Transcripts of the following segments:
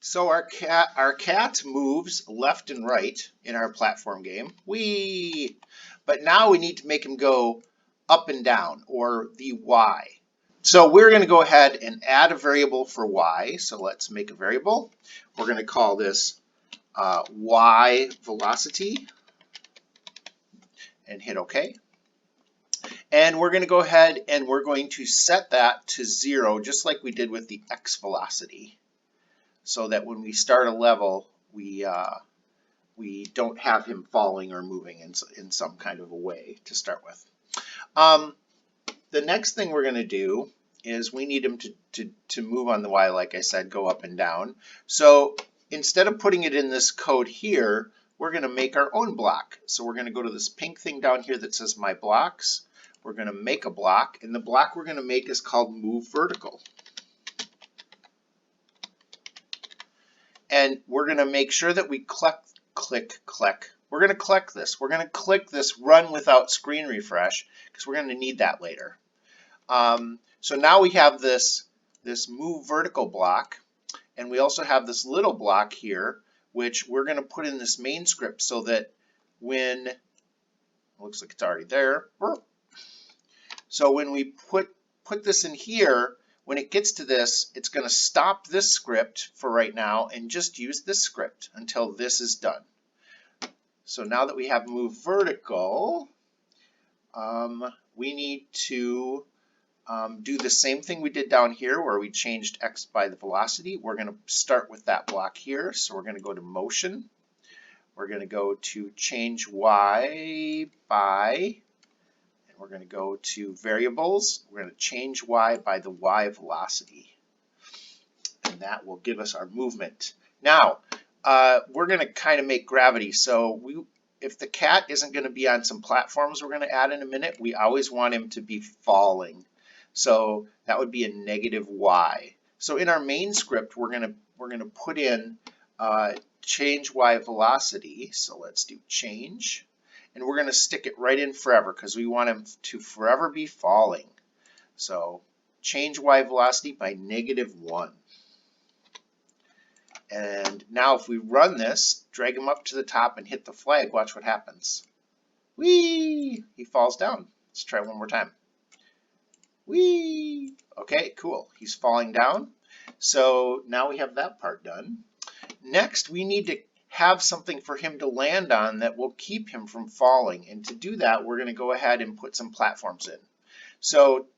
So our cat moves left and right in our platform game. Whee! But now we need to make him go up and down, or the Y. So we're going to go ahead and add a variable for Y. So let's make a variable. We're going to call this Y velocity and hit OK. And we're going to go ahead and we're going to set that to 0, just like we did with the X velocity, so that when we start a level, we don't have him falling or moving in some kind of a way to start with. The next thing we're going to do is we need him to move on the Y, like I said, go up and down. So instead of putting it in this code here, we're going to make our own block. So we're going to go to this pink thing down here that says My Blocks. We're going to make a block, and the block we're going to make is called Move Vertical. And we're going to make sure that we click. We're going to click this. We're going to click this Run Without Screen Refresh because we're going to need that later. So now we have this Move Vertical block, and we also have this little block here, which we're going to put in this main script so that when, looks like it's already there. So when we put this in here, when it gets to this, it's going to stop this script for right now and just use this script until this is done. So now that we have Move Vertical, we need to do the same thing we did down here where we changed X by the velocity. We're going to start with that block here. So we're going to go to Motion. We're going to go to Change Y by, and we're going to go to Variables. We're going to change Y by the Y velocity. And that will give us our movement. Now, we're going to kind of make gravity. So if the cat isn't going to be on some platforms we're going to add in a minute, we always want him to be falling. So that would be a negative Y. So in our main script, we're going to put in change Y velocity. So let's do change. And we're going to stick it right in forever because we want him to forever be falling. So change Y velocity by -1. And now if we run this, drag him up to the top and hit the flag, watch what happens. Whee! He falls down. Let's try one more time. Whee! Okay, cool. He's falling down. So now we have that part done. Next, we need to have something for him to land on that will keep him from falling. And to do that, we're going to go ahead and put some platforms in. So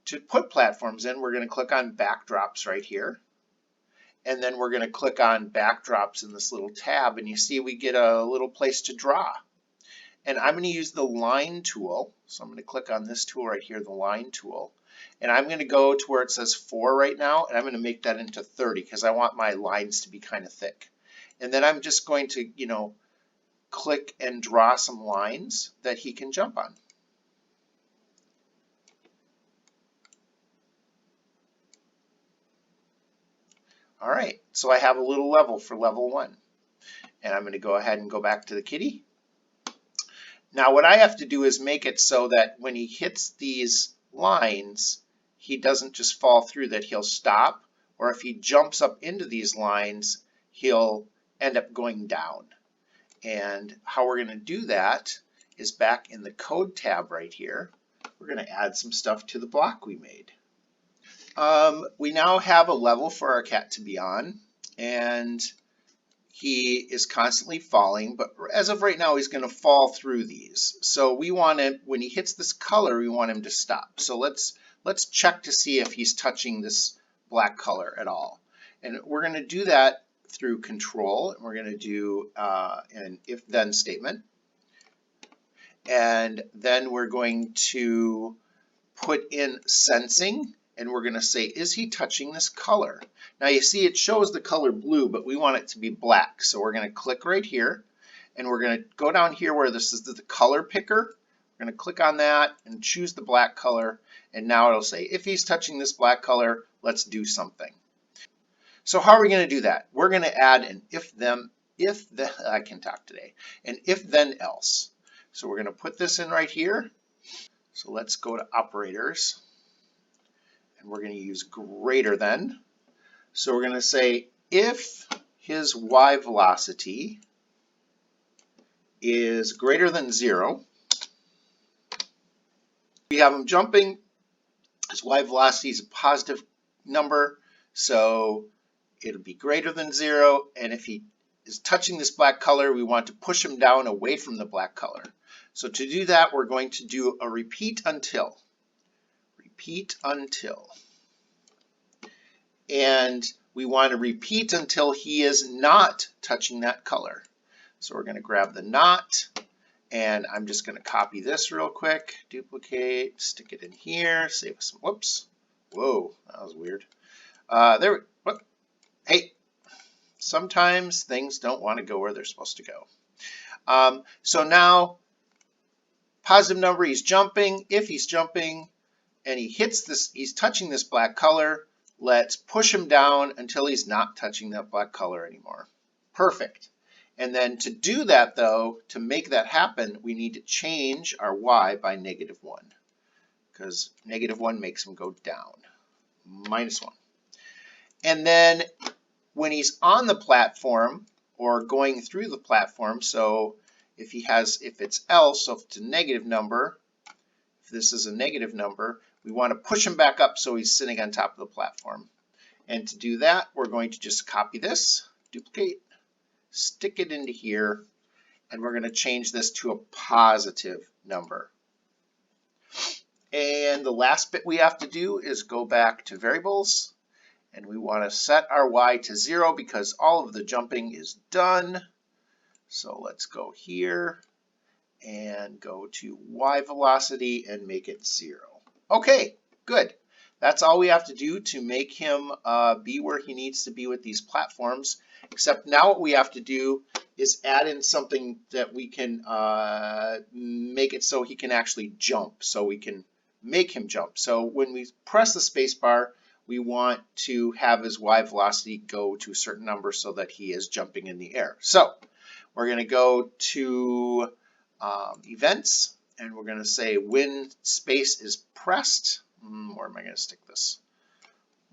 to put platforms in, we're going to click on Backdrops right here. And then we're going to click on Backdrops in this little tab, and you see we get a little place to draw. And I'm going to use the Line tool. So I'm going to click on this tool right here, the Line tool. And I'm going to go to where it says 4 right now, and I'm going to make that into 30 because I want my lines to be kind of thick. And then I'm just going to, click and draw some lines that he can jump on. All right, so I have a little level for level 1. And I'm going to go ahead and go back to the kitty. Now what I have to do is make it so that when he hits these lines, he doesn't just fall through, that he'll stop, or if he jumps up into these lines, he'll end up going down. And how we're going to do that is back in the Code tab right here. We're going to add some stuff to the block we made. We now have a level for our cat to be on, and he is constantly falling, but as of right now, he's going to fall through these. So we want him, when he hits this color, we want him to stop. So let's check to see if he's touching this black color at all. And we're going to do that through Control, and we're going to do an if-then statement. And then we're going to put in sensing, and we're going to say, is he touching this color? Now you see it shows the color blue, but we want it to be black. So we're going to click right here, and we're going to go down here where this is the color picker. We're going to click on that and choose the black color, and now it'll say, if he's touching this black color, let's do something. So how are we going to do that? We're going to add an I can talk today, an if then else. So we're going to put this in right here. So let's go to operators, and we're going to use greater than. So we're going to say if his y velocity is greater than 0, we have him jumping. His y velocity is a positive number, so it'll be greater than 0. And if he is touching this black color, we want to push him down away from the black color. So to do that, we're going to do a repeat until. Repeat until. And we want to repeat until he is not touching that color. So we're going to grab the not. And I'm just going to copy this real quick, duplicate, stick it in here, save some, whoops, whoa, that was weird. Hey, sometimes things don't want to go where they're supposed to go. So now, positive number, he's jumping. If he's jumping and he hits this, he's touching this black color, let's push him down until he's not touching that black color anymore. Perfect. And then to do that, though, to make that happen, we need to change our y by -1, because -1 makes him go down, -1. And then when he's on the platform or going through the platform, so if it's else, so if it's a negative number, if this is a negative number, we want to push him back up so he's sitting on top of the platform. And to do that, we're going to just copy this, duplicate, stick it into here, and we're going to change this to a positive number. And the last bit we have to do is go back to variables, and we want to set our y to 0 because all of the jumping is done. So let's go here and go to y velocity and make it 0. Okay, good. That's all we have to do to make him be where he needs to be with these platforms. Except now what we have to do is add in something that we can make it so he can actually jump. So we can make him jump. So when we press the space bar, we want to have his y velocity go to a certain number so that he is jumping in the air. So we're going to go to events, and we're going to say when space is pressed. Where am I going to stick this?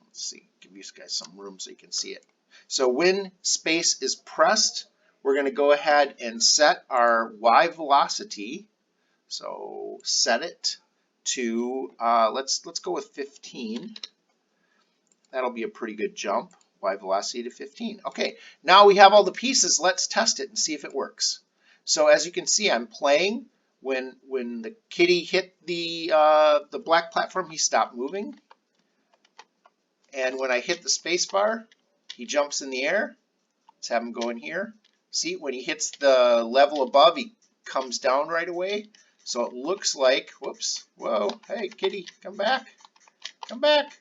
Let's see, give you guys some room so you can see it. So when space is pressed, we're going to go ahead and set our y velocity. So set it to, let's go with 15. That'll be a pretty good jump, y velocity to 15. Okay, now we have all the pieces. Let's test it and see if it works. So as you can see, I'm playing. When the kitty hit the black platform, he stopped moving. And when I hit the space bar, he jumps in the air. Let's have him go in here. See, when he hits the level above, he comes down right away. So it looks like, whoops, whoa, hey kitty, come back, come back.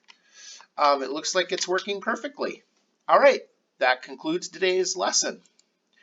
It looks like it's working perfectly. All right, that concludes today's lesson.